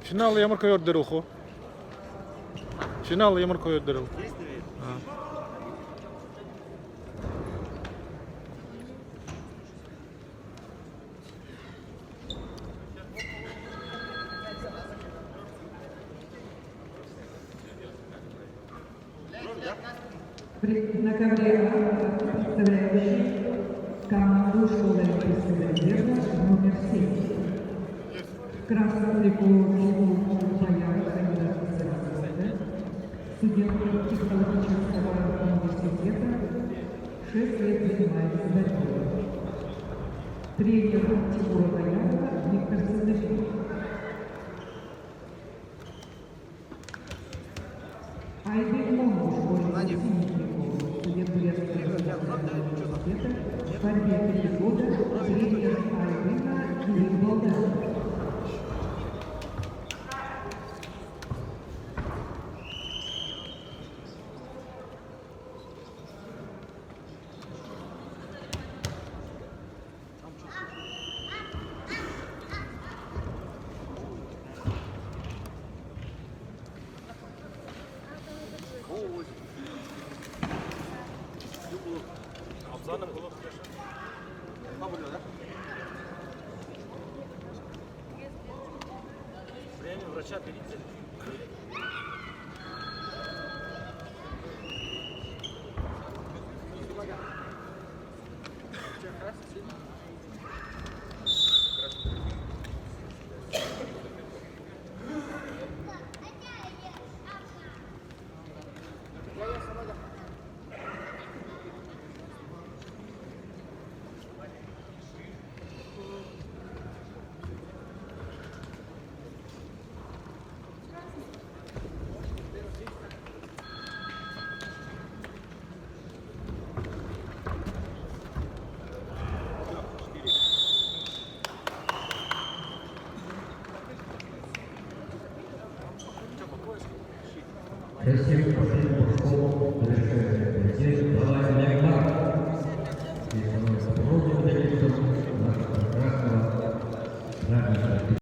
Şunu Yamur koyuyor ruhu. Şunu Yamur koyuyor ruhu. На ковре представляющий команду школы резерва номер 7. Красную триковую бояру студент психологического университета 6 лет занимается борьбой. Тренер Тимура Боярова Виктор Сандович. Айбек Монго, школьный студент Бурятского университета, в борьбе 3 года, тренер Айбека Юрий Болгаров. Время врача перейти. Красиво, последний школу решает.